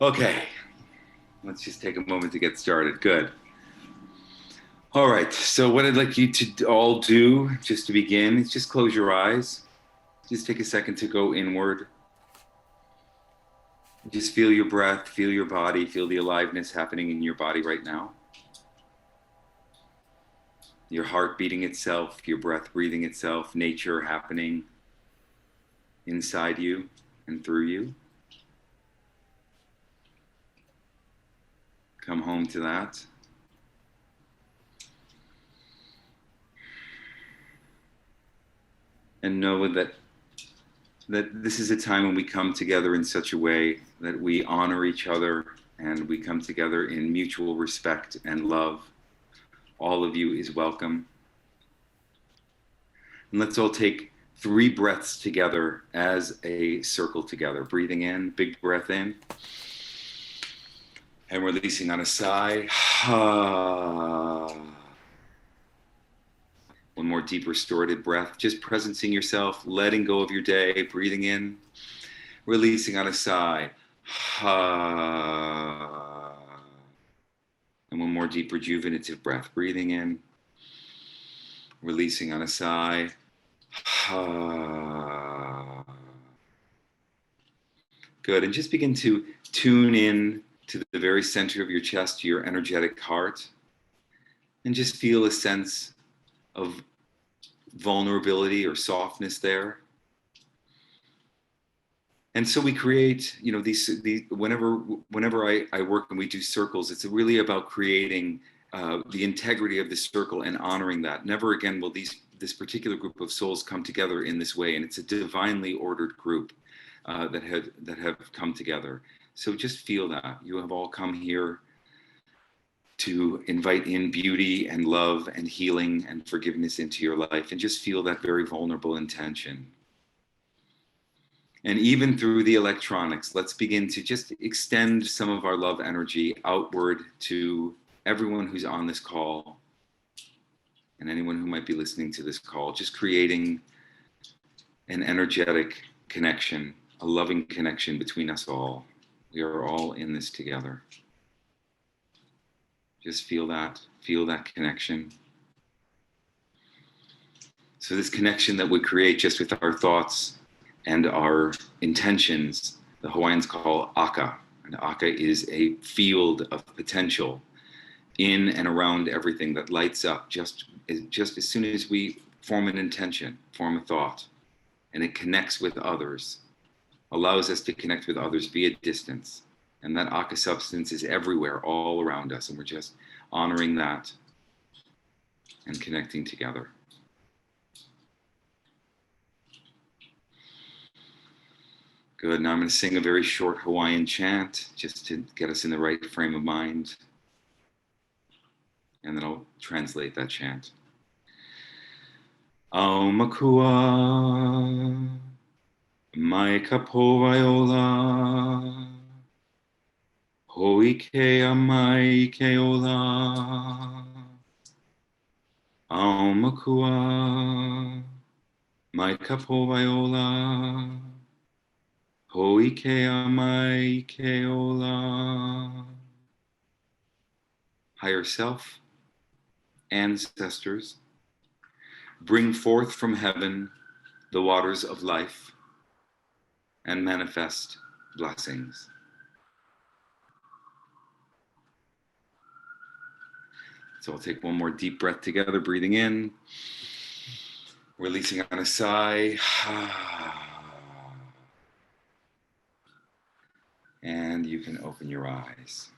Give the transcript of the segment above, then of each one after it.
Okay, let's just take a moment to get started. Good. All right, so what I'd like you to all do, just to begin, is just close your eyes. Just take a second to go inward. Just feel your breath, feel your body, feel the aliveness happening in your body right now. Your heart beating itself, your breath breathing itself, nature happening inside you and through you. Come home to that. And know that this is a time when we come together in such a way that we honor each other and we come together in mutual respect and love. All of you is welcome. And let's all take 3 breaths together as a circle together. Breathing in, big breath in. And releasing on a sigh. One more deep restorative breath. Just presencing yourself, letting go of your day, breathing in, releasing on a sigh. And one more deep rejuvenative breath. Breathing in, releasing on a sigh. Good. And just begin to tune in to the very center of your chest, to your energetic heart. And just feel a sense of vulnerability or softness there. And so we create, these whenever I work and we do circles, it's really about creating the integrity of the circle and honoring that. Never again will this particular group of souls come together in this way, and it's a divinely ordered group that have come together. So just feel that you have all come here to invite in beauty and love and healing and forgiveness into your life, and just feel that very vulnerable intention. And even through the electronics, let's begin to just extend some of our love energy outward to everyone who's on this call and anyone who might be listening to this call, just creating an energetic connection, a loving connection between us all. We are all in this together. Just feel that connection. So this connection that we create just with our thoughts and our intentions, the Hawaiians call aka. And aka is a field of potential in and around everything that lights up just as soon as we form an intention, form a thought, and it connects with others, allows us to connect with others via distance. And that aka substance is everywhere, all around us, and we're just honoring that and connecting together. Good. Now I'm going to sing a very short Hawaiian chant just to get us in the right frame of mind. And then I'll translate that chant. Aumakua, mai kapo viola, hoikea mai ke ola. Aumakua, mai kapo viola, hoikea mai ke ola. Higher self, ancestors, bring forth from heaven the waters of life and manifest blessings. So I'll take one more deep breath together, breathing in, releasing on a sigh. And you can open your eyes.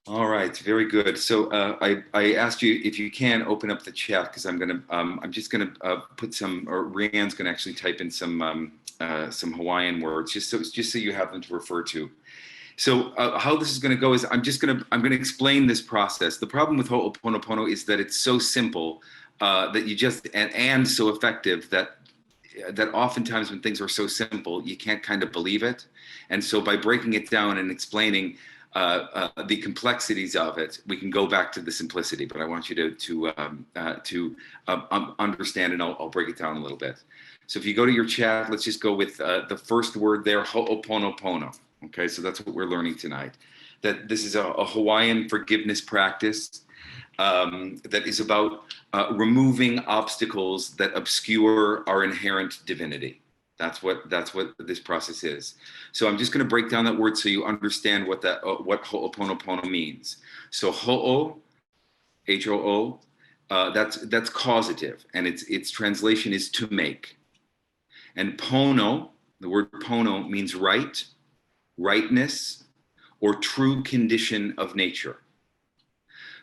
All right, very good. So I asked you if you can open up the chat, because I'm just gonna put some, or Rianne's gonna actually type in some Hawaiian words, just so you have them to refer to. So how this is going to go is I'm going to explain this process. The problem with Ho'oponopono is that it's so simple that you just and so effective that oftentimes when things are so simple you can't kind of believe it. And so by breaking it down and explaining the complexities of it, we can go back to the simplicity. But I want you to understand, and I'll break it down a little bit. So if you go to your chat, let's just go with the first word there, Ho'oponopono. Okay, so that's what we're learning tonight. That this is a Hawaiian forgiveness practice that is about removing obstacles that obscure our inherent divinity. That's what this process is. So I'm just going to break down that word so you understand what what Ho'oponopono means. So Ho'o, H-O-O, that's causative, and its translation is to make. And Pono, the word Pono means right, rightness, or true condition of nature.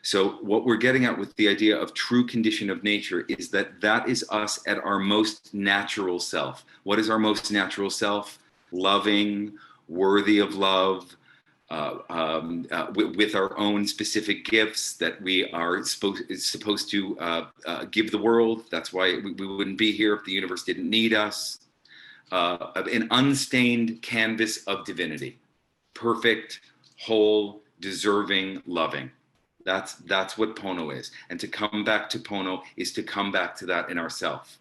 So what we're getting at with the idea of true condition of nature is that is us at our most natural self. What is our most natural self? Loving, worthy of love, with our own specific gifts that we are supposed to give the world. That's why we wouldn't be here if the universe didn't need us. An unstained canvas of divinity, perfect, whole, deserving, loving. That's what Pono is. And to come back to Pono is to come back to that in ourself.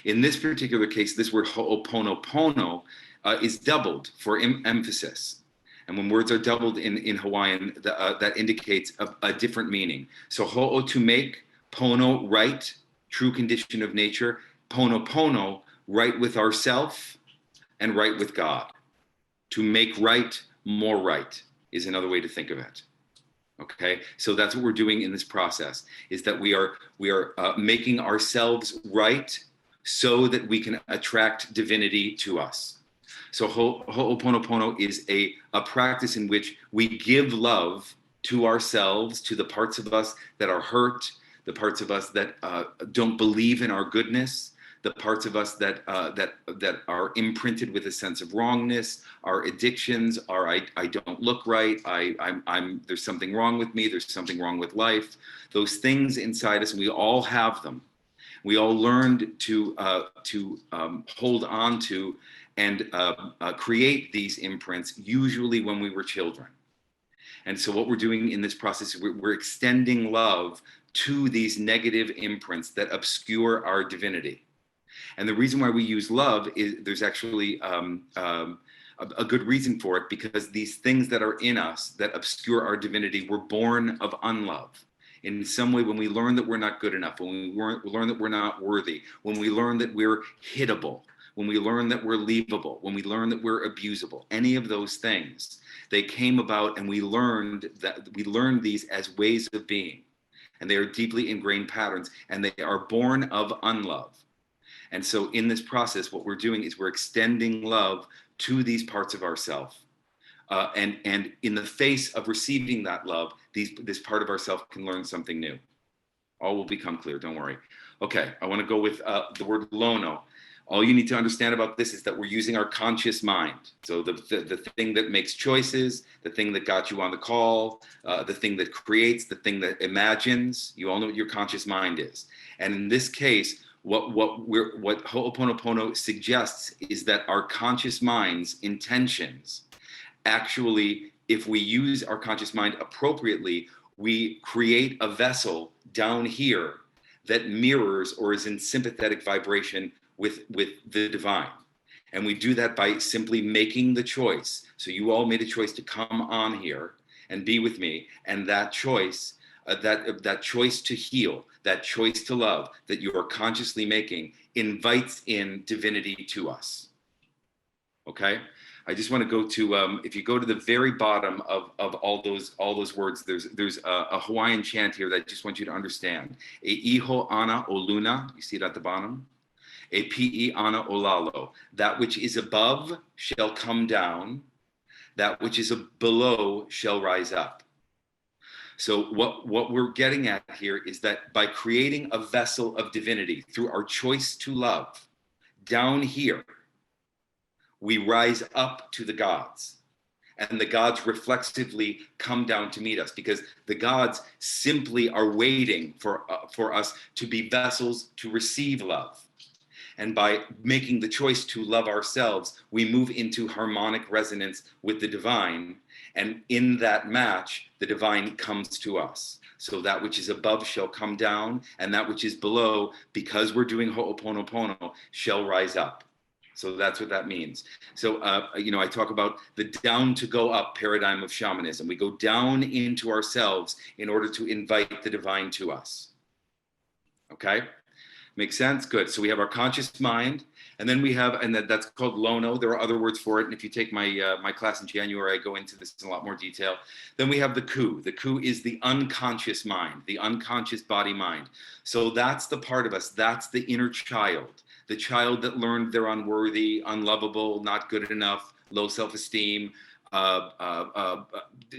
In this particular case, this word Ho'oponopono is doubled for emphasis. And when words are doubled in Hawaiian, that indicates a different meaning. So Ho'o, to make, Pono, right, true condition of nature, Ponopono, right with ourself and right with God. To make right, more right is another way to think of it. Okay, so that's what we're doing in this process, is that we are making ourselves right so that we can attract divinity to us. So Ho'oponopono is a practice in which we give love to ourselves, to the parts of us that are hurt, the parts of us that don't believe in our goodness, the parts of us that are imprinted with a sense of wrongness, our addictions, our I don't look right, I'm there's something wrong with me, there's something wrong with life. Those things inside us, we all have them. We all learned to hold on to and create these imprints, usually when we were children. And so what we're doing in this process, we're extending love to these negative imprints that obscure our divinity. And the reason why we use love is there's actually a good reason for it, because these things that are in us that obscure our divinity were born of unlove. In some way, when we learn that we're not good enough, when we learn that we're not worthy, when we learn that we're hittable, when we learn that we're leavable, when we learn that we're abusable, any of those things, they came about, and we learned these as ways of being. And they are deeply ingrained patterns, and they are born of unlove. And so in this process, what we're doing is we're extending love to these parts of ourself. And in the face of receiving that love, this part of ourself can learn something new. All will become clear, don't worry. Okay, I want to go with the word lono. All you need to understand about this is that we're using our conscious mind. So the thing that makes choices, the thing that got you on the call, the thing that creates, the thing that imagines, you all know what your conscious mind is. And in this case, what Ho'oponopono suggests is that our conscious mind's intentions, actually, if we use our conscious mind appropriately, we create a vessel down here that mirrors or is in sympathetic vibration with the divine. And we do that by simply making the choice. So you all made a choice to come on here and be with me. And that choice, that choice to heal, that choice to love that you are consciously making invites in divinity to us. Okay? I just want to go to, if you go to the very bottom of all those words, there's a Hawaiian chant here that I just want you to understand. E iho ana o luna, you see it at the bottom? E pi'i ana o lalo, that which is above shall come down, that which is below shall rise up. So what we're getting at here is that by creating a vessel of divinity through our choice to love, down here, we rise up to the gods. And the gods reflexively come down to meet us, because the gods simply are waiting for us to be vessels to receive love. And by making the choice to love ourselves, we move into harmonic resonance with the divine. And in that match, the divine comes to us. So that which is above shall come down, and that which is below, because we're doing Ho'oponopono, shall rise up. So that's what that means. So, I talk about the down to go up paradigm of shamanism. We go down into ourselves in order to invite the divine to us. Okay? Makes sense? Good. So we have our conscious mind, and then we have, and that's called Lono. There are other words for it, and if you take my my class in January, I go into this in a lot more detail. Then we have the Ku. The Ku is the unconscious mind, the unconscious body mind. So that's the part of us, that's the inner child, the child that learned they're unworthy, unlovable, not good enough, low self-esteem,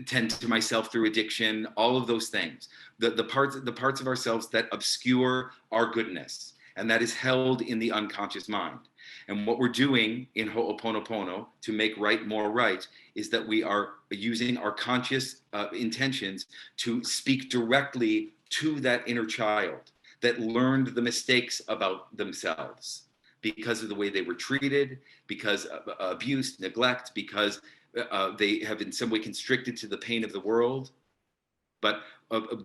tend to myself through addiction, all of those things. The parts of ourselves that obscure our goodness, and that is held in the unconscious mind. And what we're doing in Ho'oponopono to make right more right is that we are using our conscious intentions to speak directly to that inner child that learned the mistakes about themselves because of the way they were treated, because of abuse, neglect, because they have in some way constricted to the pain of the world. But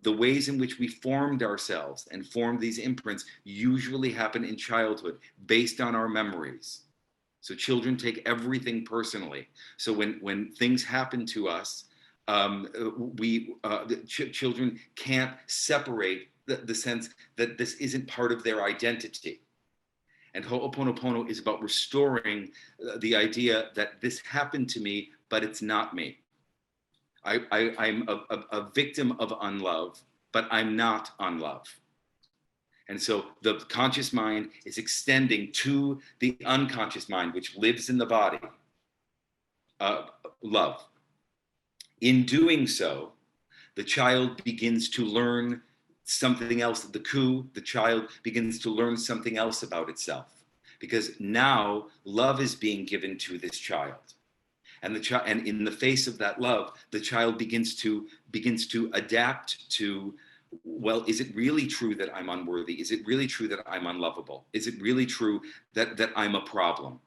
the ways in which we formed ourselves and formed these imprints usually happen in childhood based on our memories. So children take everything personally. So when things happen to us, children can't separate the sense that this isn't part of their identity. And Ho'oponopono is about restoring the idea that this happened to me, but it's not me. I'm a victim of unlove, but I'm not unlove. And so the conscious mind is extending to the unconscious mind, which lives in the body, love. In doing so, the child begins to learn something else. The child begins to learn something else about itself, because now love is being given to this child. And and in the face of that love, the child begins to adapt to, well, is it really true that I'm unworthy? Is it really true that I'm unlovable? Is it really true that I'm a problem?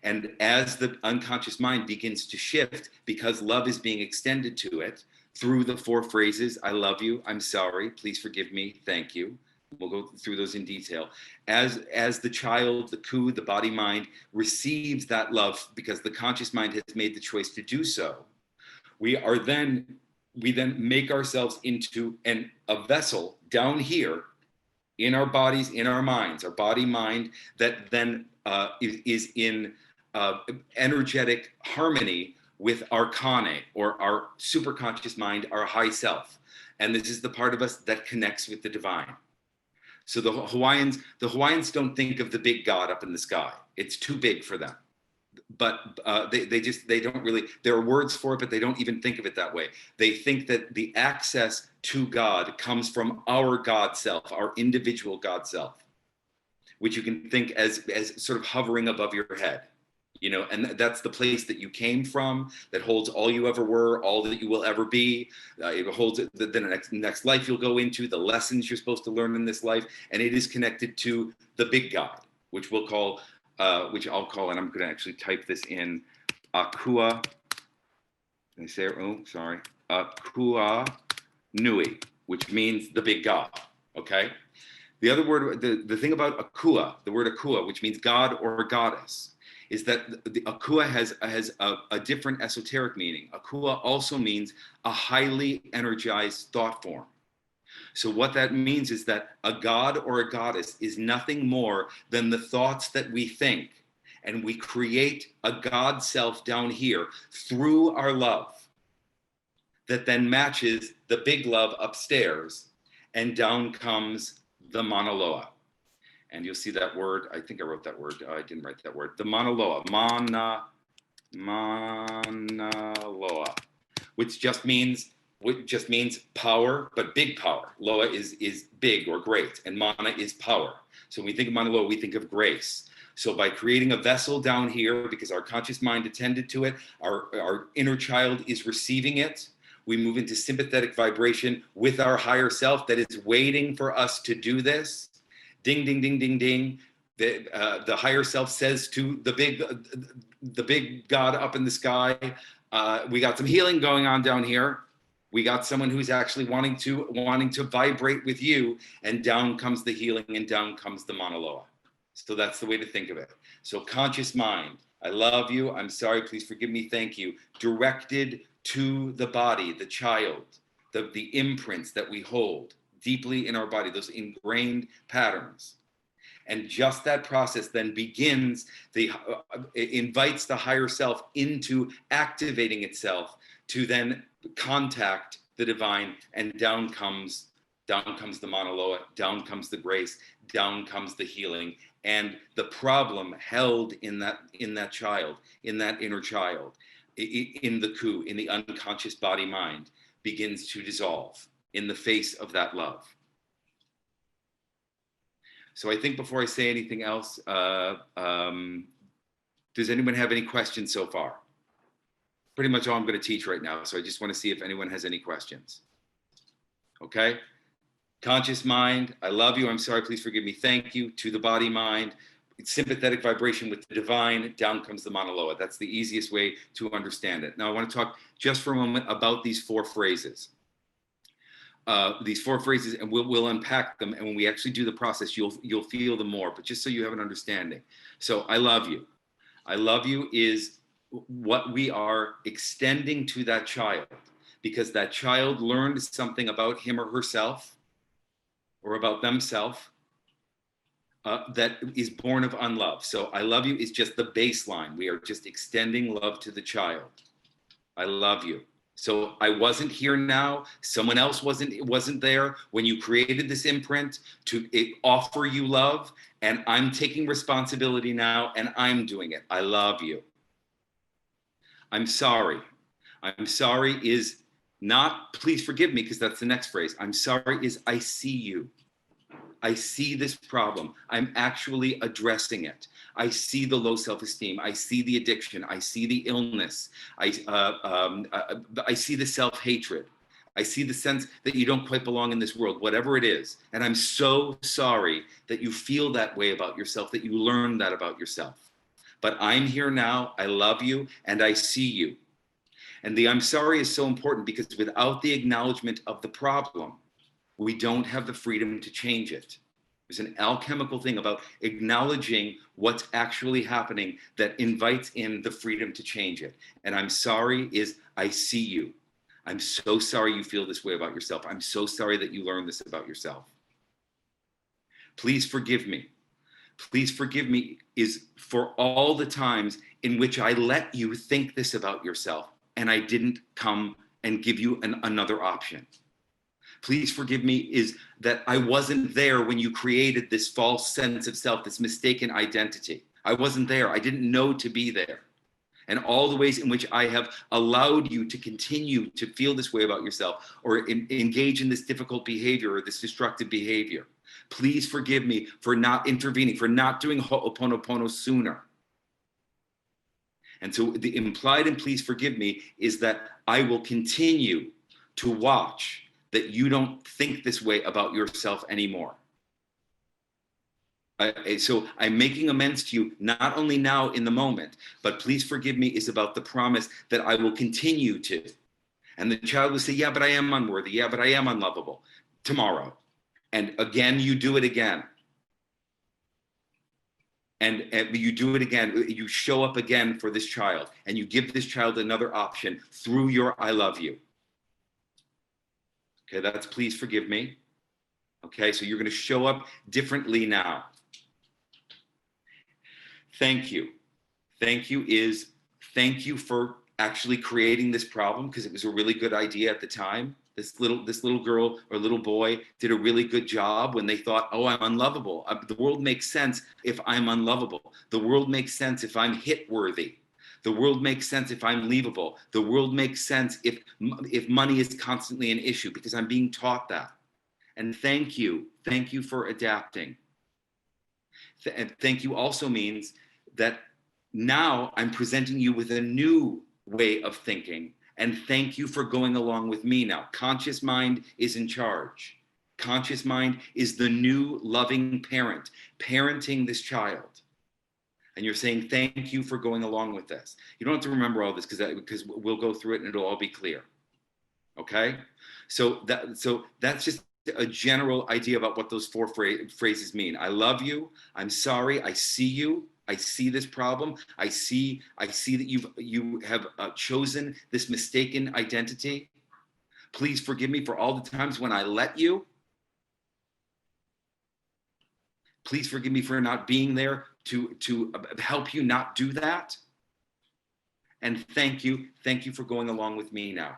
And as the unconscious mind begins to shift, because love is being extended to it through the 4 phrases, I love you, I'm sorry, please forgive me, thank you. We'll go through those in detail. As the child, the Ku, the body mind, receives that love because the conscious mind has made the choice to do so, we then make ourselves into a vessel down here in our bodies, in our minds, our body mind, that then is in energetic harmony with our Kane, or our superconscious mind, our high self. And this is the part of us that connects with the divine. So the Hawaiians don't think of the big God up in the sky. It's too big for them. But they don't really, there are words for it, but they don't even think of it that way. They think that the access to God comes from our God self, our individual God self, which you can think as sort of hovering above your head. And that's the place that you came from, that holds all you ever were, all that you will ever be. It holds the next life you'll go into, the lessons you're supposed to learn in this life, and it is connected to the big God, which I'll call, and I'm going to actually type this in, Akua. Did I say it? Oh, sorry. Akua Nui, which means the big God. Okay. The other word, the thing about Akua, the word Akua, which means God or goddess, is that the Akua has a different esoteric meaning. Akua also means a highly energized thought form. So what that means is that a god or a goddess is nothing more than the thoughts that we think, and we create a God self down here through our love that then matches the big love upstairs, and down comes the Mauna. And you'll see that word. I think I wrote that word. I didn't write that word. The Mauna Loa, which just means power, but big power. Loa is big or great, and Mana is power. So when we think of Mauna Loa, we think of grace. So by creating a vessel down here, because our conscious mind attended to it, our inner child is receiving it. We move into sympathetic vibration with our higher self that is waiting for us to do this. Ding, ding, ding, ding, ding. The higher self says to the big God up in the sky, we got some healing going on down here. We got someone who's actually wanting to vibrate with you, and down comes the healing, and down comes the Mauna Loa. So that's the way to think of it. So conscious mind, I love you, I'm sorry, please forgive me, thank you, directed to the body, the child, the imprints that we hold deeply in our body, those ingrained patterns. And just that process then begins, invites the higher self into activating itself to then contact the divine, and down comes the Mauna Loa, down comes the grace, down comes the healing, and the problem held in that child, in that inner child, in the coup, in the unconscious body mind, begins to dissolve in the face of that love. So I think before I say anything else, does anyone have any questions so far? Pretty much all I'm going to teach right now. So I just want to see if anyone has any questions. Okay. Conscious mind, I love you, I'm sorry, please forgive me, thank you, to the body mind, sympathetic vibration with the divine, down comes the Mauna Loa. That's the easiest way to understand it. Now I want to talk just for a moment about these four phrases. And we'll unpack them, and when we actually do the process, you'll feel them more, but just so you have an understanding. So I love you. I love you is what we are extending to that child, because that child learned something about him or herself, or about themselves, that is born of unlove. So I love you is just the baseline. We are just extending love to the child. I love you. So I wasn't here now. Someone else wasn't there when you created this imprint to offer you love, and I'm taking responsibility now, and I'm doing it. I love you. I'm sorry. I'm sorry is not please forgive me, because that's the next phrase. I'm sorry is I see you. I see this problem. I'm actually addressing it. I see the low self-esteem. I see the addiction. I see the illness. I see the self-hatred. I see the sense that you don't quite belong in this world, whatever it is. And I'm so sorry that you feel that way about yourself, that you learn that about yourself. But I'm here now. I love you, and I see you. And the I'm sorry is so important, because without the acknowledgement of the problem, we don't have the freedom to change it. There's an alchemical thing about acknowledging what's actually happening that invites in the freedom to change it. And I'm sorry is I see you. I'm so sorry you feel this way about yourself. I'm so sorry that you learned this about yourself. Please forgive me. Please forgive me is for all the times in which I let you think this about yourself, and I didn't come and give you another option. Please forgive me is that I wasn't there when you created this false sense of self, this mistaken identity. I wasn't there. I didn't know to be there. And all the ways in which I have allowed you to continue to feel this way about yourself, or engage in this difficult behavior or this destructive behavior. Please forgive me for not intervening, for not doing Ho'oponopono sooner. And so the implied in please forgive me is that I will continue to watch that you don't think this way about yourself anymore. So I'm making amends to you, not only now in the moment, but please forgive me is about the promise that I will continue to. And the child will say, yeah, but I am unworthy. Yeah, but I am unlovable. Tomorrow. And again, you do it again. And you do it again. You show up again for this child, and you give this child another option through your I love you. Okay, that's please forgive me. Okay, so you're going to show up differently now. Thank you. Thank you is thank you for actually creating this problem, because it was a really good idea at the time. This little girl or little boy did a really good job when they thought, oh, I'm unlovable. The world makes sense if I'm unlovable. The world makes sense if I'm hit worthy. The world makes sense if I'm leavable. The world makes sense if money is constantly an issue, because I'm being taught that. And thank you for adapting. And thank you also means that now I'm presenting you with a new way of thinking, and thank you for going along with me now. Conscious mind is in charge. Conscious mind is the new loving parent, parenting this child. And you're saying, thank you for going along with this. You don't have to remember all this, because we'll go through it and it'll all be clear. Okay? So that's just a general idea about what those four phrases mean. I love you. I'm sorry. I see you. I see this problem. I see that you have chosen this mistaken identity. Please forgive me for all the times when I let you. Please forgive me for not being there to help you not do that. And thank you for going along with me now.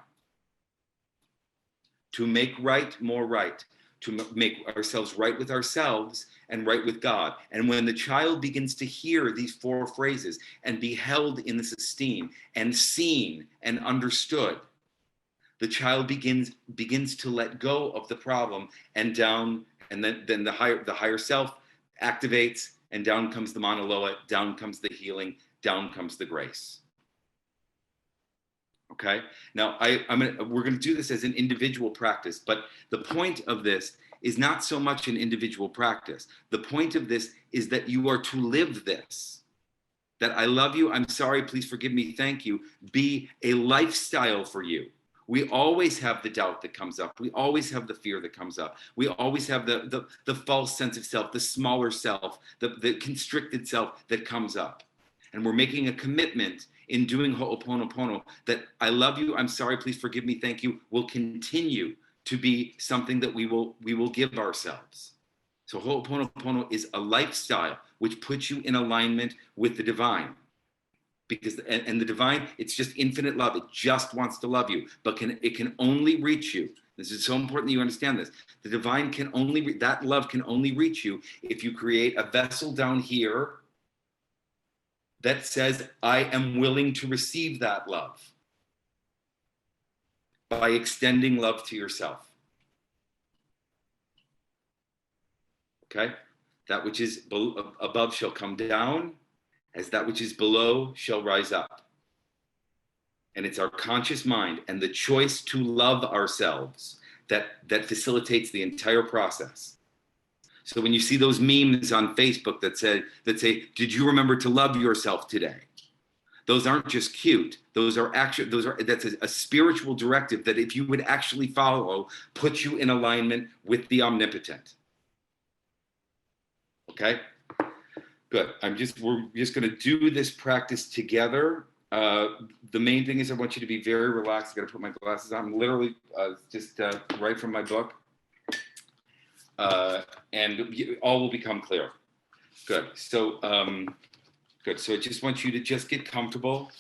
To make right more right, to make ourselves right with ourselves and right with God. And when the child begins to hear these four phrases and be held in this esteem and seen and understood, the child begins to let go of the problem, and down, and then the higher self activates, and down comes the Mauna Loa, down comes the healing, down comes the grace. Okay. Now we're going to do this as an individual practice, but the point of this is not so much an individual practice. The point of this is that you are to live this. That I love you, I'm sorry, please forgive me, thank you, be a lifestyle for you. We always have the doubt that comes up. We always have the fear that comes up. We always have the false sense of self, the smaller self, the constricted self that comes up. And we're making a commitment in doing Ho'oponopono that I love you, I'm sorry, please forgive me, thank you, will continue to be something that we will give ourselves. So Ho'oponopono is a lifestyle which puts you in alignment with the divine. Because and the divine, it's just infinite love. It just wants to love you, but it can only reach you. This is so important that you understand this. The divine can only, that love can only reach you if you create a vessel down here that says, I am willing to receive that love by extending love to yourself. Okay? That which is above shall come down, as that which is below shall rise up. And it's our conscious mind and the choice to love ourselves that facilitates the entire process. So when you see those memes on Facebook that say, did you remember to love yourself today? Those aren't just cute. That's a spiritual directive that if you would actually follow, puts you in alignment with the omnipotent. Okay? Good. We're just going to do this practice together. The main thing is I want you to be very relaxed. I got to put my glasses on. I'm literally just right from my book. And all will become clear. Good. So, good. So I just want you to just get comfortable.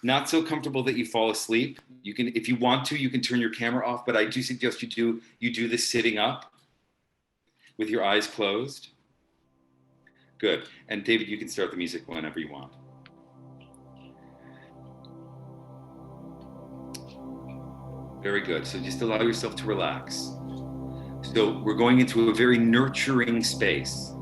Not so comfortable that you fall asleep. You can, if you want to, you can turn your camera off, but I do suggest you do this sitting up with your eyes closed. Good. And David, you can start the music whenever you want. Very good. So just allow yourself to relax. So we're going into a very nurturing space.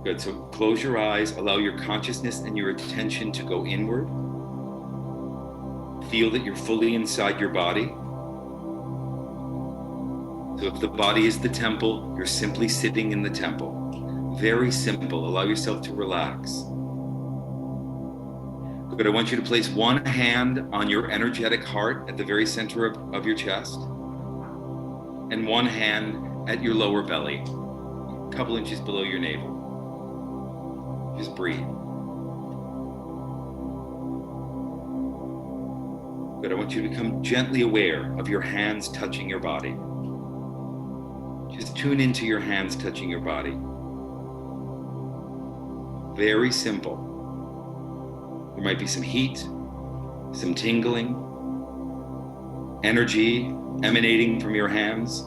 Good. So close your eyes, allow your consciousness and your attention to go inward. Feel that you're fully inside your body. So if the body is the temple, you're simply sitting in the temple. Very simple. Allow yourself to relax. Good. I want you to place one hand on your energetic heart at the very center of your chest, and one hand at your lower belly, a couple inches below your navel. Just breathe. Good. I want you to become gently aware of your hands touching your body. Just tune into your hands touching your body. Very simple. There might be some heat, some tingling, energy emanating from your hands,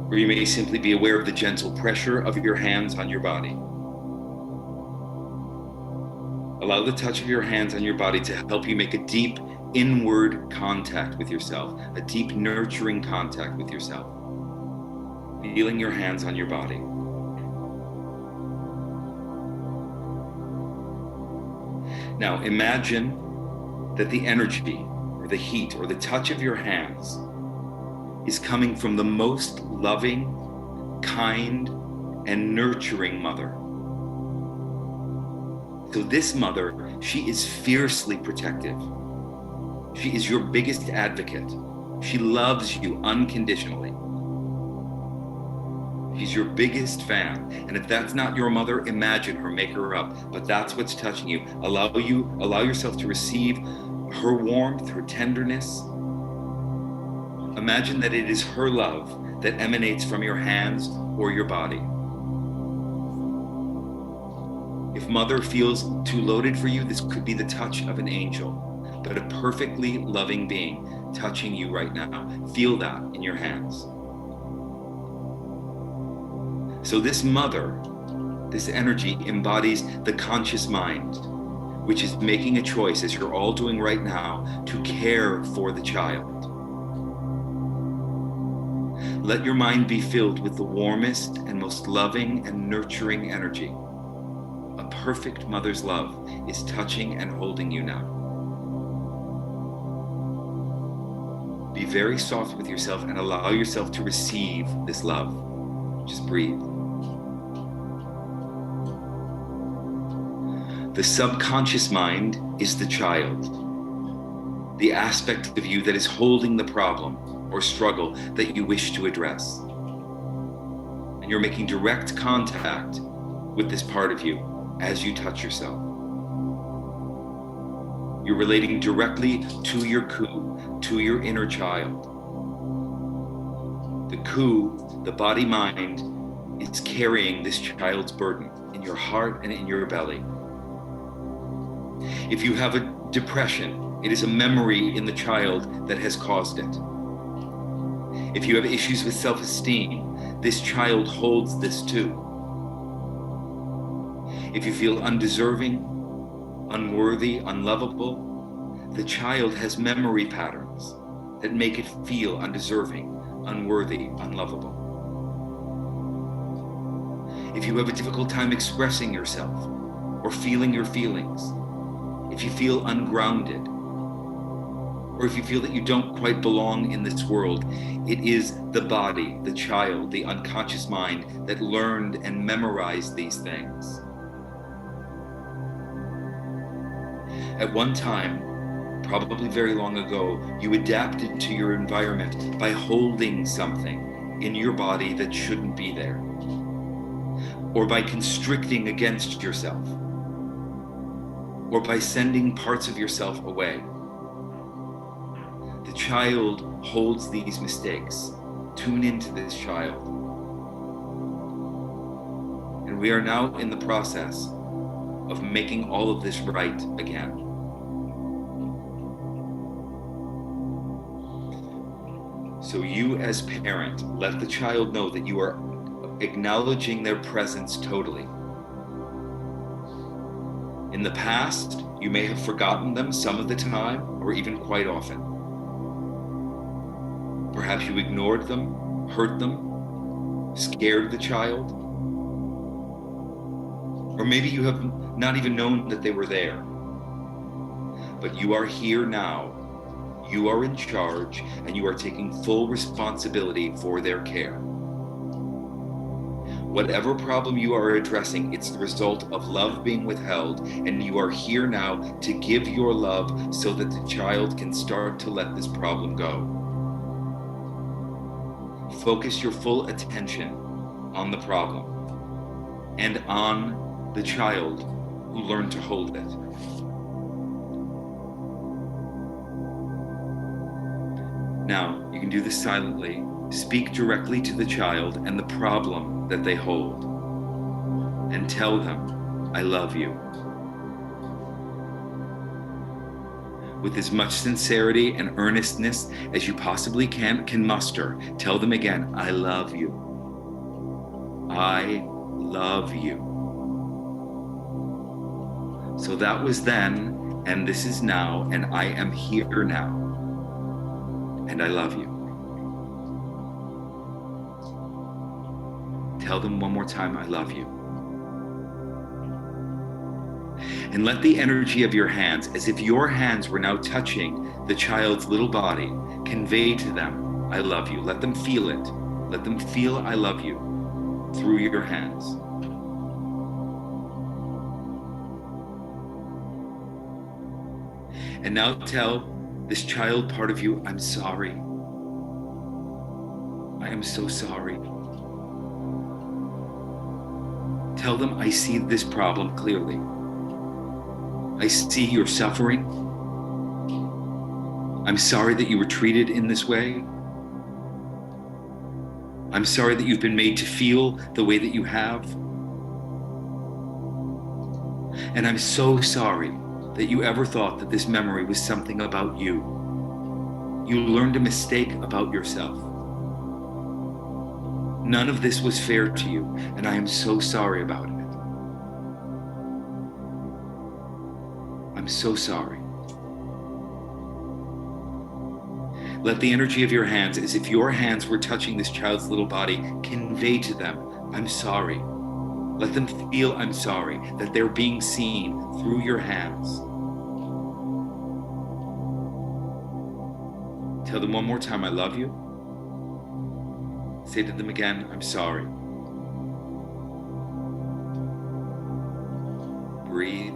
or you may simply be aware of the gentle pressure of your hands on your body. Allow the touch of your hands on your body to help you make a deep inward contact with yourself, a deep nurturing contact with yourself. Feeling your hands on your body. Now imagine that the energy or the heat or the touch of your hands is coming from the most loving, kind, and nurturing mother. So this mother, she is fiercely protective. She is your biggest advocate. She loves you unconditionally. She's your biggest fan. And if that's not your mother, imagine her, make her up. But that's what's touching you. Allow yourself to receive her warmth, her tenderness. Imagine that it is her love that emanates from your hands or your body. If mother feels too loaded for you, this could be the touch of an angel, but a perfectly loving being touching you right now. Feel that in your hands. So this mother, this energy embodies the conscious mind, which is making a choice, as you're all doing right now, to care for the child. Let your mind be filled with the warmest and most loving and nurturing energy. A perfect mother's love is touching and holding you now. Be very soft with yourself and allow yourself to receive this love. Just breathe. The subconscious mind is the child, the aspect of you that is holding the problem or struggle that you wish to address. And you're making direct contact with this part of you as you touch yourself. You're relating directly to your ku, to your inner child. The ku, the body-mind, is carrying this child's burden in your heart and in your belly. If you have a depression, it is a memory in the child that has caused it. If you have issues with self-esteem, this child holds this too. If you feel undeserving, unworthy, unlovable, the child has memory patterns that make it feel undeserving, unworthy, unlovable. If you have a difficult time expressing yourself or feeling your feelings, if you feel ungrounded, or if you feel that you don't quite belong in this world, it is the body, the child, the unconscious mind that learned and memorized these things. At one time, probably very long ago, you adapted to your environment by holding something in your body that shouldn't be there, or by constricting against yourself, or by sending parts of yourself away. The child holds these mistakes. Tune into this child. And we are now in the process of making all of this right again. So you as parent, let the child know that you are acknowledging their presence totally. In the past, you may have forgotten them some of the time, or even quite often. Perhaps you ignored them, hurt them, scared the child. Or maybe you have not even known that they were there. But you are here now. You are in charge, and you are taking full responsibility for their care. Whatever problem you are addressing, it's the result of love being withheld, and you are here now to give your love so that the child can start to let this problem go. Focus your full attention on the problem and on the child who learned to hold it. Now, you can do this silently. Speak directly to the child and the problem that they hold, and tell them, I love you. With as much sincerity and earnestness as you possibly can muster, tell them again, I love you. I love you. So that was then, and this is now, and I am here now. And I love you. Tell them one more time, I love you. And let the energy of your hands, as if your hands were now touching the child's little body, convey to them, I love you. Let them feel it. Let them feel I love you through your hands. And now tell This child part of you, I'm sorry. I am so sorry. Tell them I see this problem clearly. I see your suffering. I'm sorry that you were treated in this way. I'm sorry that you've been made to feel the way that you have. And I'm so sorry that you ever thought that this memory was something about you. You learned a mistake about yourself. None of this was fair to you, and I am so sorry about it. I'm so sorry. Let the energy of your hands, as if your hands were touching this child's little body, convey to them, I'm sorry. Let them feel I'm sorry, that they're being seen through your hands. Tell them one more time, I love you. Say to them again, I'm sorry. Breathe.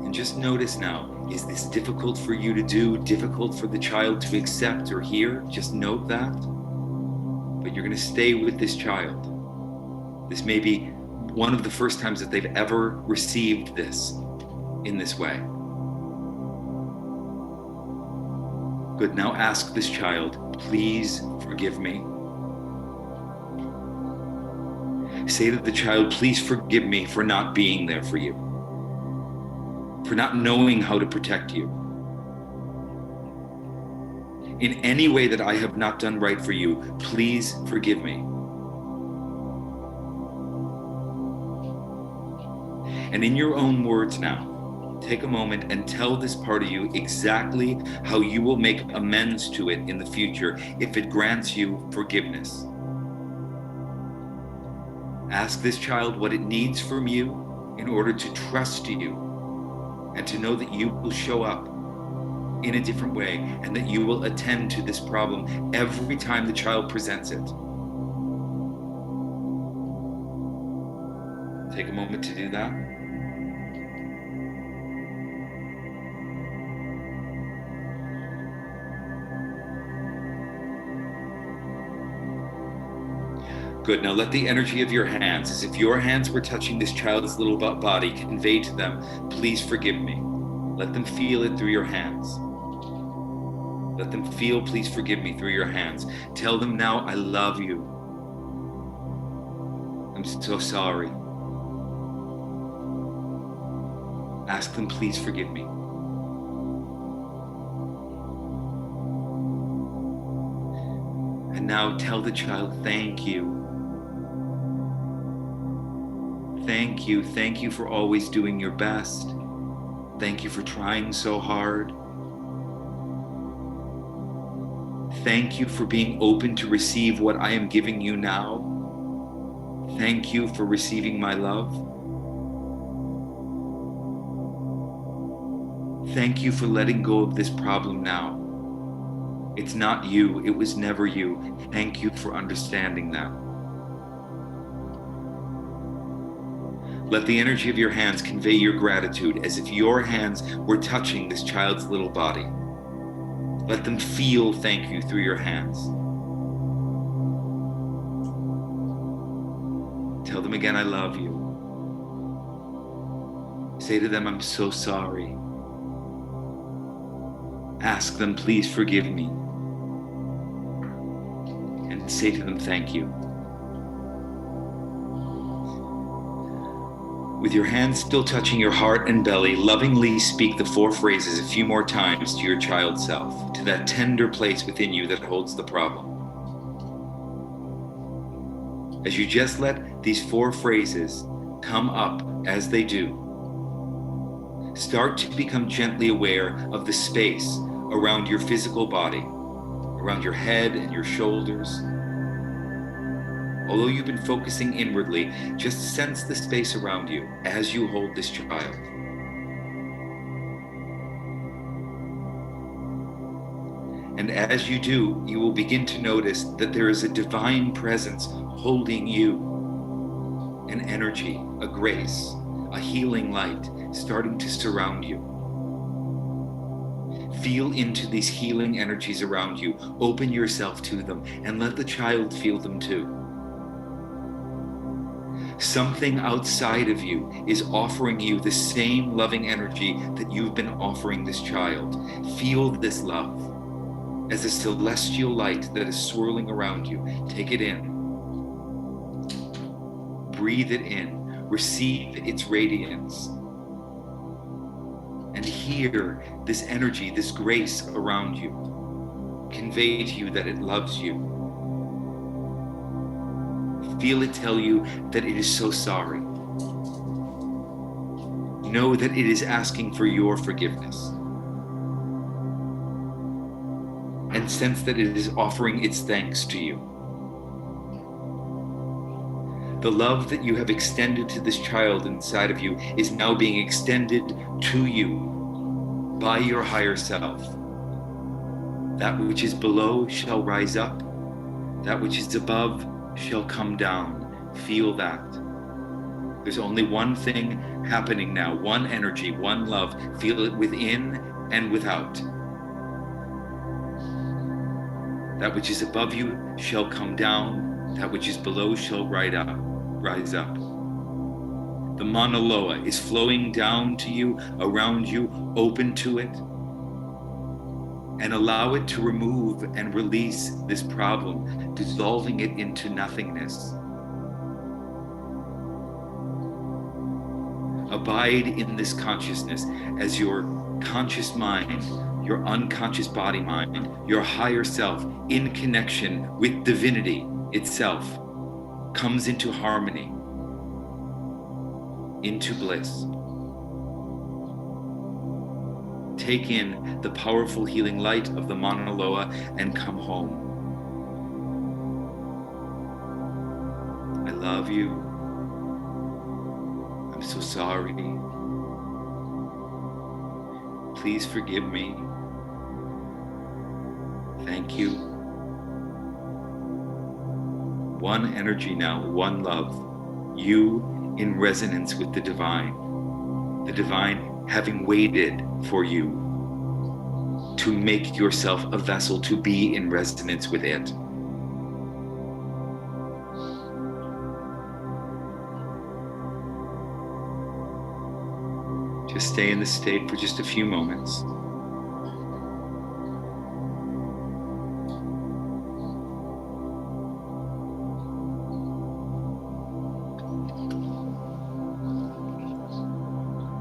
And just notice now, is this difficult for you to do, difficult for the child to accept or hear? Just note that. But you're going to stay with this child. This may be one of the first times that they've ever received this in this way. Good, now ask this child, please forgive me. Say to the child, please forgive me for not being there for you, for not knowing how to protect you. In any way that I have not done right for you, please forgive me. And in your own words now, take a moment and tell this part of you exactly how you will make amends to it in the future if it grants you forgiveness. Ask this child what it needs from you in order to trust you and to know that you will show up in a different way and that you will attend to this problem every time the child presents it. Take a moment to do that. Good, now let the energy of your hands, as if your hands were touching this child's little body, convey to them, please forgive me. Let them feel it through your hands. Let them feel, please forgive me, through your hands. Tell them now, I love you. I'm so sorry. Ask them, please forgive me. And now tell the child, thank you. Thank you. Thank you for always doing your best. Thank you for trying so hard. Thank you for being open to receive what I am giving you now. Thank you for receiving my love. Thank you for letting go of this problem now. It's not you. It was never you. Thank you for understanding that. Let the energy of your hands convey your gratitude as if your hands were touching this child's little body. Let them feel thank you through your hands. Tell them again, I love you. Say to them, I'm so sorry. Ask them, please forgive me. And say to them, thank you. With your hands still touching your heart and belly, lovingly speak the 4 phrases a few more times to your child self, to that tender place within you that holds the problem. As you just let these 4 phrases come up as they do, start to become gently aware of the space around your physical body, around your head and your shoulders. Although you've been focusing inwardly, just sense the space around you as you hold this child. And as you do, you will begin to notice that there is a divine presence holding you, an energy, a grace, a healing light starting to surround you. Feel into these healing energies around you. Open yourself to them and let the child feel them too. Something outside of you is offering you the same loving energy that you've been offering this child. Feel this love as a celestial light that is swirling around you. Take it in. Breathe it in. Receive its radiance. And hear this energy, this grace around you. Convey to you that it loves you. Feel it tell you that it is so sorry. Know that it is asking for your forgiveness. And sense that it is offering its thanks to you. The love that you have extended to this child inside of you is now being extended to you by your higher self. That which is below shall rise up. That which is above shall come down. Feel that. There's only one thing happening now, one energy, one love. Feel it within and without. That which is above you shall come down. That which is below shall rise up. The Mauna Loa is flowing down to you, around you. Open to it. And allow it to remove and release this problem, dissolving it into nothingness. Abide in this consciousness as your conscious mind, your unconscious body mind, your higher self in connection with divinity itself comes into harmony, into bliss. Take in the powerful healing light of the Mauna Loa and come home. I love you. I'm so sorry. Please forgive me. Thank you. One energy now, one love. You in resonance with the divine having waited for you to make yourself a vessel to be in resonance with it. Just stay in this state for just a few moments.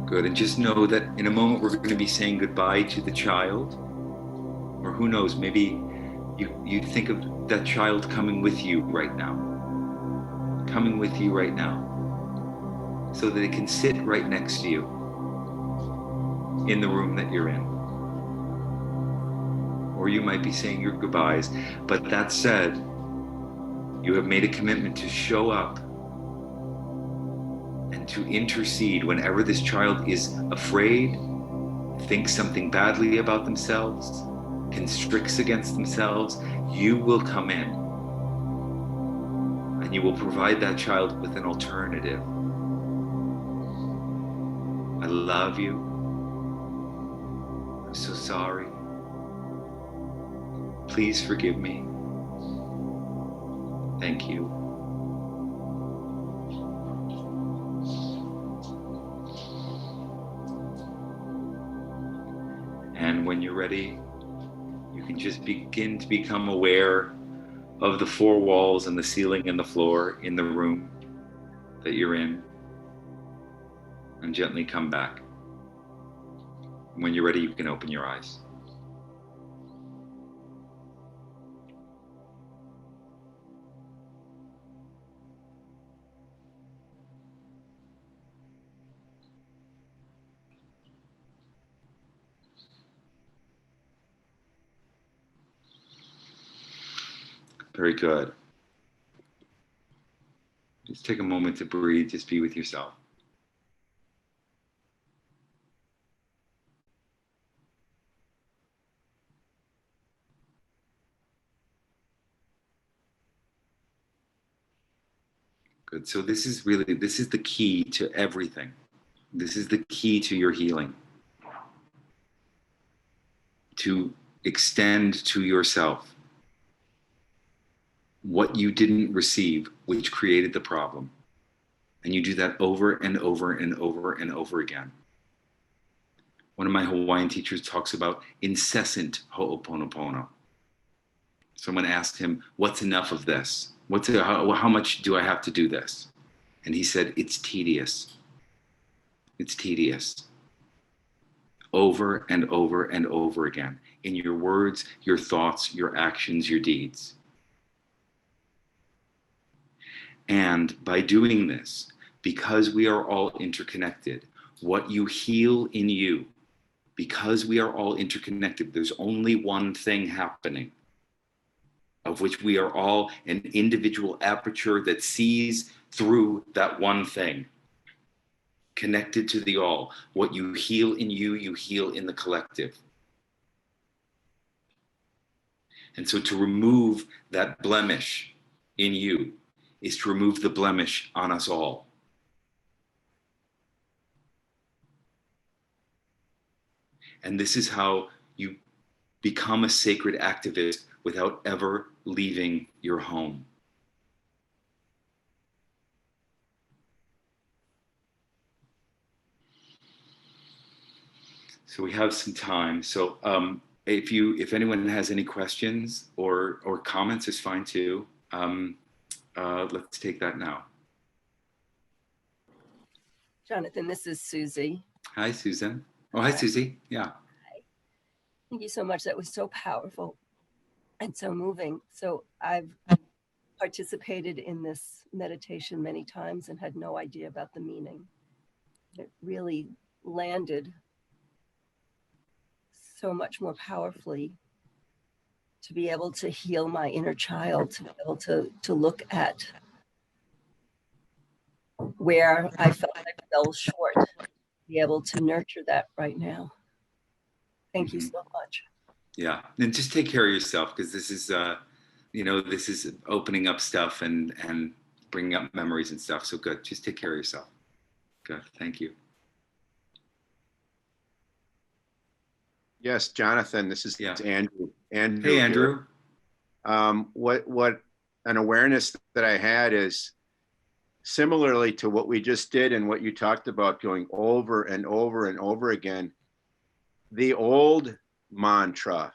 Good, and just know that in a moment we're going to be saying goodbye to the child, or who knows, maybe you think of that child coming with you right now, so that it can sit right next to you in the room that you're in. Or you might be saying your goodbyes, but that said, you have made a commitment to show up and to intercede whenever this child is afraid, thinks something badly about themselves, constricts against themselves. You will come in and you will provide that child with an alternative. I love you. I'm so sorry. Please forgive me. Thank you. And when you're ready, you can just begin to become aware of the four walls and the ceiling and the floor in the room that you're in, and gently come back. When you're ready, you can open your eyes. Very good. Just take a moment to breathe, just be with yourself. Good. So this is the key to everything. This is the key to your healing. To extend to yourself what you didn't receive, which created the problem. And you do that over and over and over and over again. One of my Hawaiian teachers talks about incessant Ho'oponopono. Someone asked him, what's enough of this? How much do I have to do this? And he said, it's tedious. It's tedious. Over and over and over again, in your words, your thoughts, your actions, your deeds. And by doing this, because we are all interconnected, what you heal in you, because we are all interconnected, there's only one thing happening, of which we are all an individual aperture that sees through that one thing, connected to the all. What you heal in you, you heal in the collective. And so to remove that blemish in you is to remove the blemish on us all. And this is how you become a sacred activist without ever leaving your home. So we have some time. So if anyone has any questions or comments, is fine too. Let's take that now. Jonathan, this is Susie. Hi, Susan. Oh, hi, Susie. Yeah. Hi. Thank you so much. That was so powerful and so moving. So I've participated in this meditation many times and had no idea about the meaning. It really landed so much more powerfully to be able to heal my inner child, to be able to look at where I felt I fell short, be able to nurture that right now. Thank you so much. Yeah, and just take care of yourself, because this is, this is opening up stuff and bringing up memories and stuff. So good, just take care of yourself. Good, thank you. Yes, Jonathan, this is Andrew. Hey, Andrew. What an awareness that I had is similarly to what we just did and what you talked about, going over and over and over again. The old mantra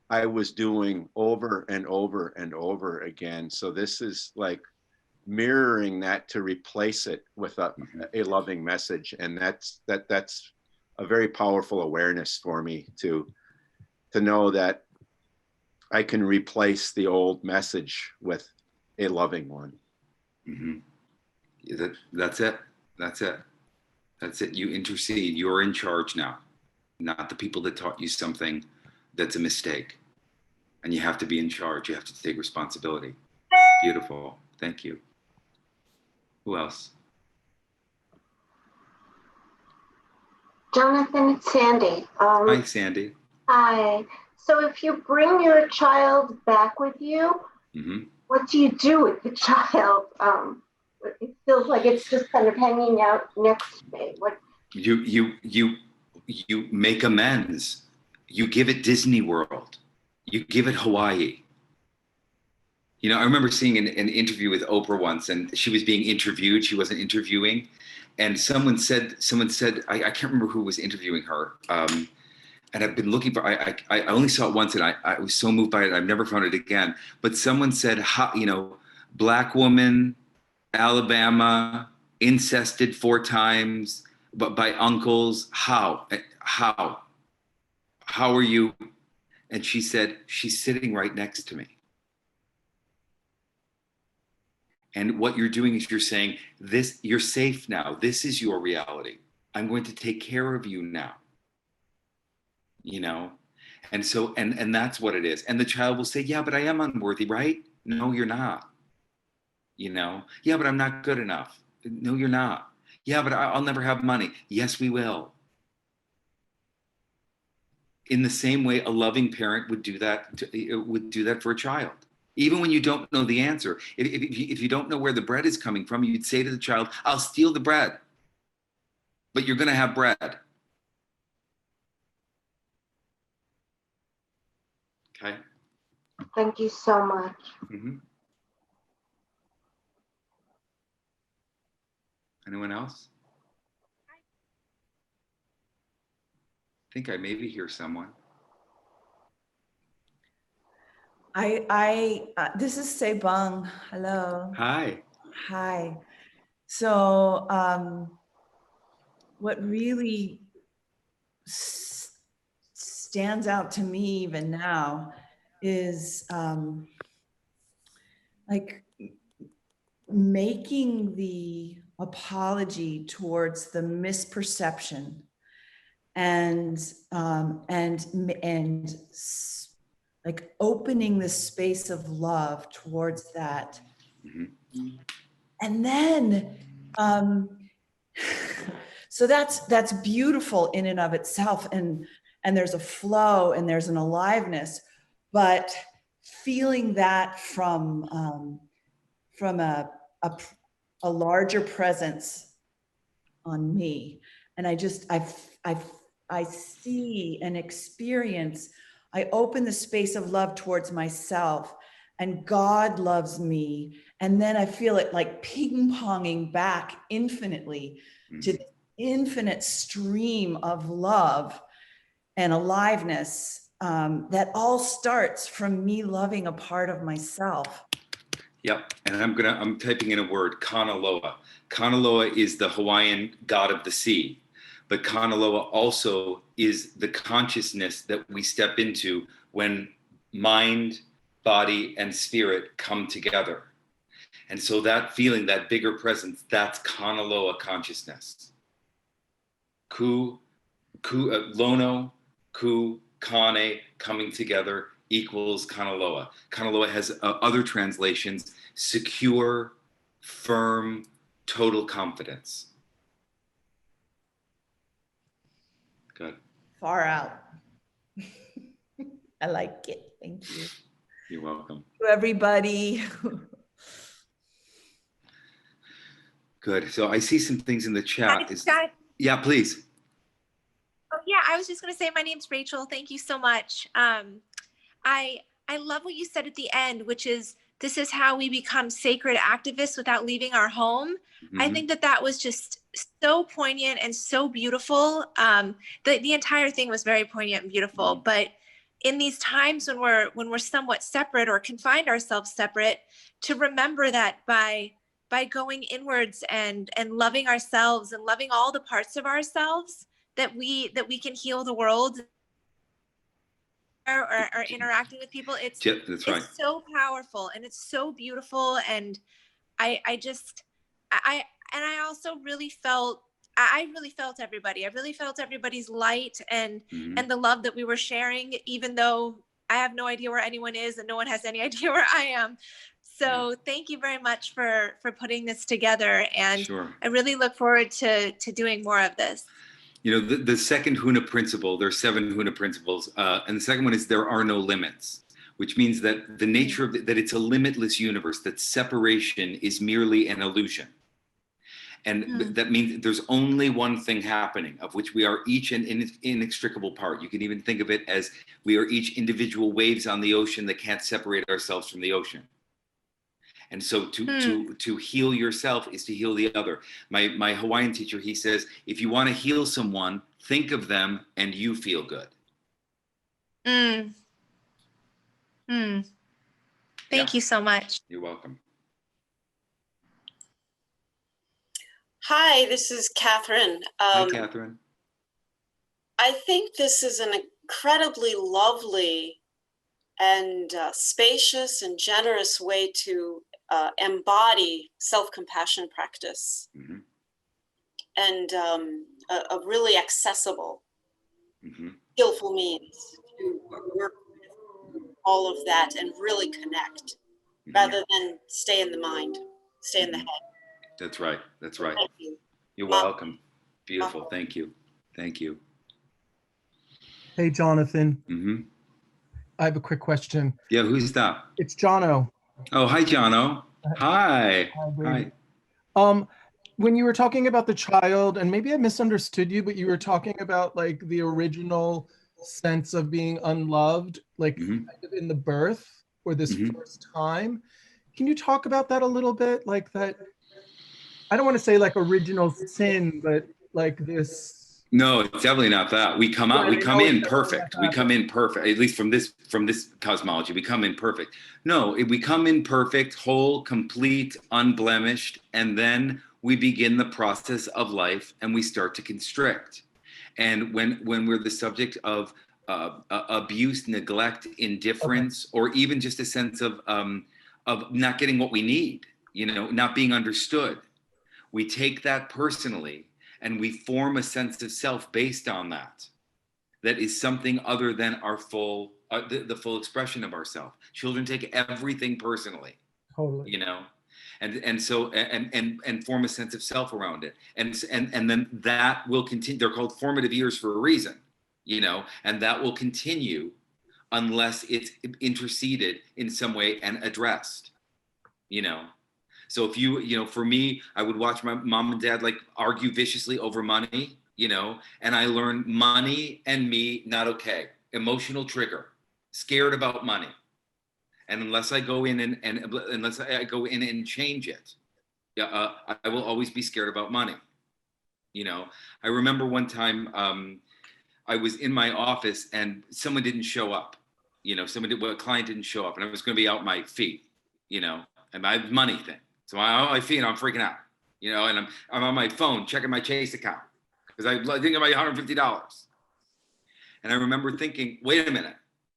I was doing over and over and over again. So this is like mirroring that to replace it with a loving message. And that's a very powerful awareness for me to know that I can replace the old message with a loving one. Mm-hmm. That's it. That's it. That's it. You intercede. You're in charge now, not the people that taught you something that's a mistake. And you have to be in charge. You have to take responsibility. Beautiful. Thank you. Who else? Jonathan, it's Sandy. Hi, Sandy. Hi. So if you bring your child back with you, what do you do with the child? It feels like it's just kind of hanging out next to me. What? You make amends. You give it Disney World. You give it Hawaii. You know, I remember seeing an interview with Oprah once, and she was being interviewed. She wasn't interviewing. And someone said, I can't remember who was interviewing her. And I've been looking for, I only saw it once, and I was so moved by it. I've never found it again. But someone said, Black woman, Alabama, incested 4 times, but by uncles. How are you? And she said, she's sitting right next to me. And what you're doing is you're saying, this, you're safe now. This is your reality. I'm going to take care of you now. And so, and that's what it is. And the child will say, yeah, but I am unworthy, right? No, you're not. Yeah, but I'm not good enough. No, you're not. Yeah, but I'll never have money. Yes, we will. In the same way, a loving parent would do that for a child. Even when you don't know the answer. If you don't know where the bread is coming from, you'd say to the child, I'll steal the bread. but you're going to have bread. Okay. Thank you so much. Mm-hmm. Anyone else? I think I maybe hear someone. This is Sebang. Hello. Hi. Hi. So, what really stands out to me even now is like making the apology towards the misperception and like opening the space of love towards that. Mm-hmm. And then so that's beautiful in and of itself, and there's a flow and there's an aliveness, but feeling that from a larger presence on me, and I see and experience. I open the space of love towards myself, and God loves me, and then I feel it like ping-ponging back infinitely to the infinite stream of love and aliveness that all starts from me loving a part of myself. Yep, and I'm typing in a word, Kanaloa. Kanaloa is the Hawaiian god of the sea, but Kanaloa also is the consciousness that we step into when mind, body, and spirit come together. And so that feeling, that bigger presence, that's Kanaloa consciousness. Lono, ku, kane, coming together equals Kanaloa. Kanaloa has other translations: secure, firm, total confidence. Good. Far out. I like it. Thank you. You're welcome. To everybody. Good. So I see some things in the chat. Hi, Yeah, please. oh, yeah, I was just going to say, my name's Rachel. Thank you so much. I love what you said at the end, which is, this is how we become sacred activists without leaving our home. Mm-hmm. I think that was just so poignant and so beautiful. The entire thing was very poignant and beautiful. Mm-hmm. But in these times when we're somewhat separate or confined ourselves separate, to remember that by going inwards and loving ourselves and loving all the parts of ourselves, that we can heal the world or interacting with people. It's so powerful and it's so beautiful. And I also really felt, I really felt everybody. I really felt everybody's light and the love that we were sharing, even though I have no idea where anyone is and no one has any idea where I am. So thank you very much for putting this together. And I really look forward to doing more of this. You know, the second Huna principle, there are 7 Huna principles. And the second one is there are no limits, which means that the nature of that it's a limitless universe, that separation is merely an illusion. And that means there's only one thing happening, of which we are each an inextricable part. You can even think of it as we are each individual waves on the ocean that can't separate ourselves from the ocean. And so to heal yourself is to heal the other. My Hawaiian teacher, he says, if you want to heal someone, think of them and you feel good. Thank you so much. You're welcome. Hi, this is Catherine. Hi, Catherine. I think this is an incredibly lovely and spacious and generous way to embody self-compassion practice, and a really accessible, skillful means to work with all of that and really connect, rather than stay in the mind, stay in the head. That's right. That's right. Thank you. You're welcome. Beautiful. Thank you. Thank you. Hey, Jonathan. I have a quick question. Yeah, who's that? It's Jono. Oh, hi, Jono. Hi. Hi. when you were talking about the child, and maybe I misunderstood you, but you were talking about like the original sense of being unloved, like kind of in the birth or this first time. Can you talk about that a little bit? Like that, I don't want to say like original sin, but like this. No, it's definitely not that. We come out, Right, we I come know it's in definitely perfect. not We that, come but- in perfect, at least from this cosmology, we come in perfect. No, we come in perfect, whole, complete, unblemished, and then we begin the process of life and we start to constrict. And when we're the subject of abuse, neglect, indifference, or even just a sense of not getting what we need, you know, not being understood, we take that personally and we form a sense of self based on that. That is something other than our full, the full expression of ourself. Children take everything personally, Totally. you know, and so and form a sense of self around it, and then that will continue. They're called formative years for a reason, you know, and that will continue unless it's interceded in some way and addressed, you know. So if you know, for me, I would watch my mom and dad like argue viciously over money, you know, and I learned money and me, not okay. Emotional trigger, scared about money. And unless I go in and unless I go in and change it, I will always be scared about money. You know, I remember one time I was in my office and someone didn't show up. You know, a client didn't show up, and I was going to be out my feet. You know, and my money thing. So I'm on my feet and I'm freaking out, you know, and I'm on my phone checking my Chase account because I think about $150. And I remember thinking, wait a minute,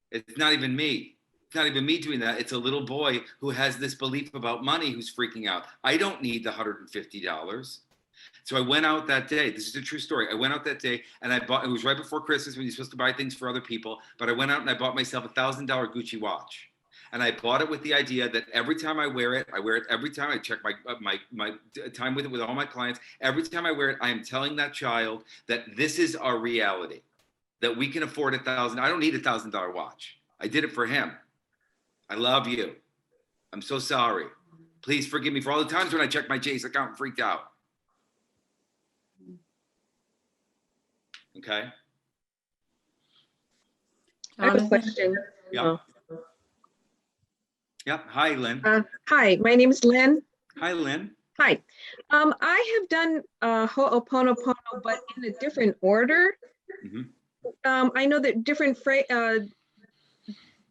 it's not even me. It's not even me doing that. It's a little boy who has this belief about money who's freaking out. I don't need the $150. So I went out that day. This is a true story. I went out that day and I bought, it was right before Christmas when you're supposed to buy things for other people. But I went out and I bought myself a $1,000 Gucci watch. And I bought it with the idea that every time I wear it every time. I check my time with it with all my clients. Every time I wear it, I am telling that child that this is our reality, that we can afford $1,000. I don't need a $1,000 watch. I did it for him. I love you. I'm so sorry. Please forgive me for all the times when I checked my Chase account and freaked out. Okay. I have a question. Yeah. Yeah. Hi, Lynn. Hi, my name is Lynn. Hi, Lynn. Hi. I have done Ho'oponopono, but in a different order. I know that different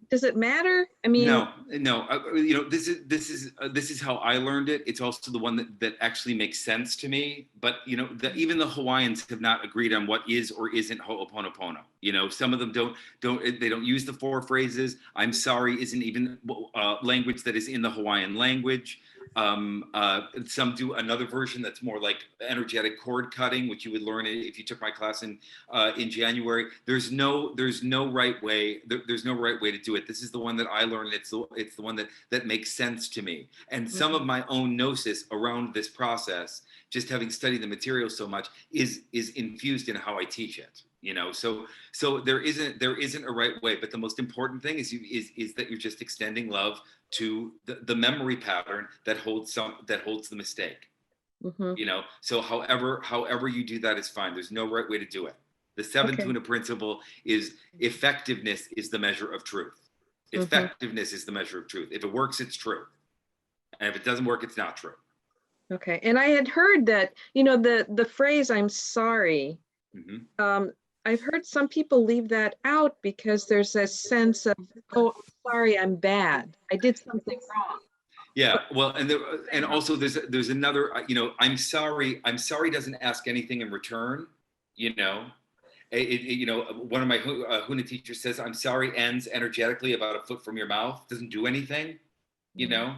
does it matter? I mean, no. You know, this is how I learned it. It's also the one that actually makes sense to me. But you know, even the Hawaiians have not agreed on what is or isn't Ho'oponopono. You know, some of them don't use the 4 phrases. I'm sorry isn't even language that is in the Hawaiian language. Some do another version that's more like energetic cord cutting, which you would learn if you took my class in January. There's no right way. There's no right way to do it. This is the one that I learned. It's the one that makes sense to me. And some of my own gnosis around this process, just having studied the material so much, is infused in how I teach it. You know, so there isn't a right way. But the most important thing is that you're just extending love to the memory pattern that holds the mistake. You know, so however you do that is fine. There's no right way to do it. The 7 tuna principle is effectiveness is the measure of truth. Effectiveness is the measure of truth. If it works, it's true. And if it doesn't work, it's not true. Okay. And I had heard that, you know, the phrase "I'm sorry." I've heard some people leave that out because there's a sense of, oh, sorry, I'm bad. I did something wrong. Yeah, well, and also there's another, you know, I'm sorry doesn't ask anything in return, you know. You know, one of my Huna teachers says, I'm sorry ends energetically about a foot from your mouth, doesn't do anything, you know,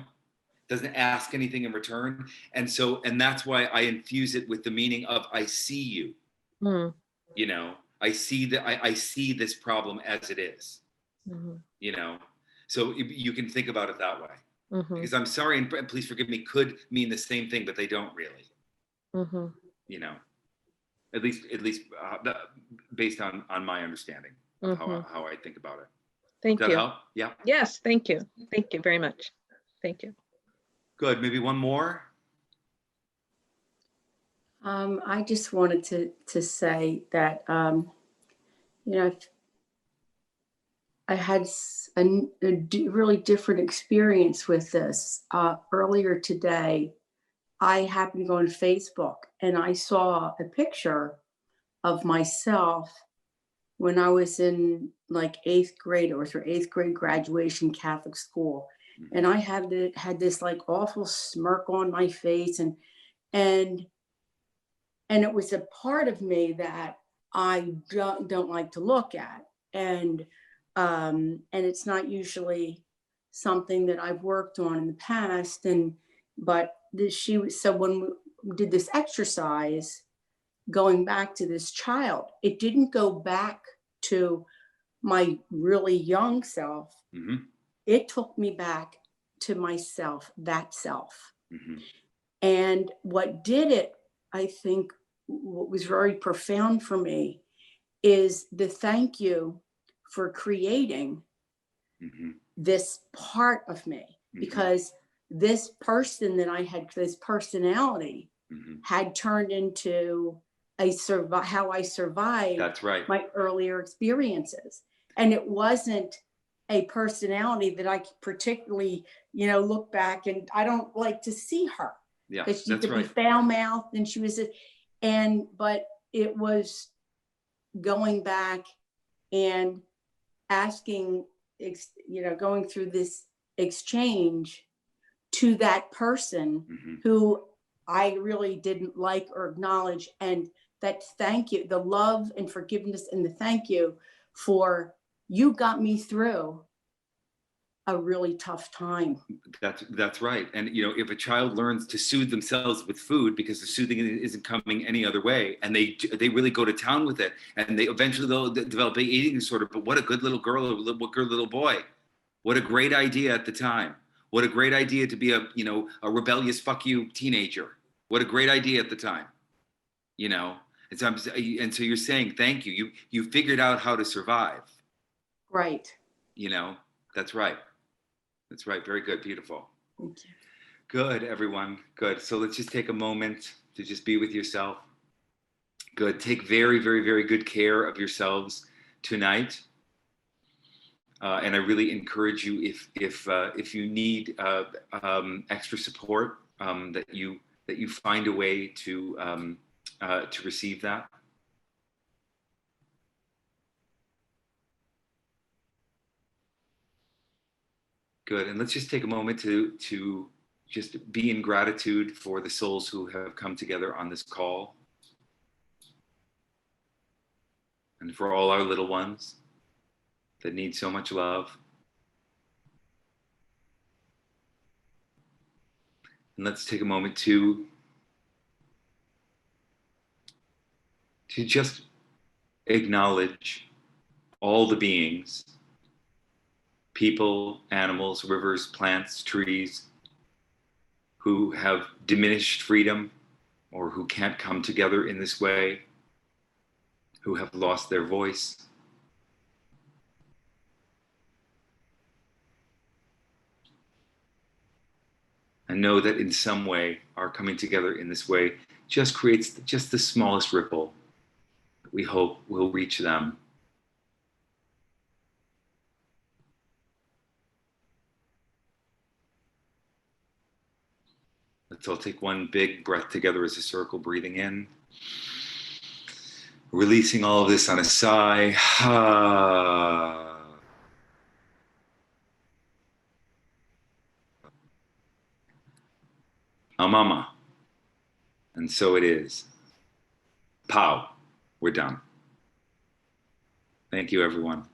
doesn't ask anything in return. And that's why I infuse it with the meaning of I see you, you know. I see this problem as it is, you know, so you can think about it that way, because I'm sorry and please forgive me could mean the same thing, but they don't really, you know, at least based on my understanding of how I think about it. Thank Does you. that help? Yeah. Yes, thank you. Thank you very much. Thank you. Good. Maybe one more. I just wanted to say that, you know, I had really different experience with this. Earlier today, I happened to go on Facebook and I saw a picture of myself when I was in like 8th grade or through 8th grade graduation Catholic school. And I had this like awful smirk on my face, and it was a part of me that I don't like to look at. And it's not usually something that I've worked on in the past. But so when we did this exercise, going back to this child, it didn't go back to my really young self. Mm-hmm. It took me back to myself, that self. Mm-hmm. And what did it, I think, what was very profound for me is the thank you for creating Mm-hmm. this part of me, Mm-hmm. because this person that I had, this personality, Mm-hmm. had turned into how I survived. That's right. My earlier experiences. And it wasn't a personality that I particularly, look back, and I don't like to see her. Yeah, because she could right. be foul-mouthed, and she was, but it was going back and asking, going through this exchange to that person Mm-hmm. who I really didn't like or acknowledge, and that thank you, the love and forgiveness and the thank you for, you got me through a really tough time. That's right. And if a child learns to soothe themselves with food, because the soothing isn't coming any other way, and they really go to town with it, and they eventually they'll develop an eating disorder. But what a good little girl or what good little boy! What a great idea at the time! What a great idea to be a rebellious fuck you teenager! What a great idea at the time! And so you're saying thank you. You figured out how to survive. Right. That's right. That's right. Very good. Beautiful. Thank you. Good, everyone. Good. So let's just take a moment to just be with yourself. Good. Take very, very, very good care of yourselves tonight. And I really encourage you, if you need extra support, that you find a way to receive that. Good. And let's just take a moment to just be in gratitude for the souls who have come together on this call, and for all our little ones that need so much love. And let's take a moment to just acknowledge all the beings, people, animals, rivers, plants, trees, who have diminished freedom or who can't come together in this way, who have lost their voice. And know that in some way, our coming together in this way just creates just the smallest ripple that we hope will reach them. Let's all take one big breath together as a circle, breathing in. Releasing all of this on a sigh. Amama. And so it is. Pow. We're done. Thank you, everyone.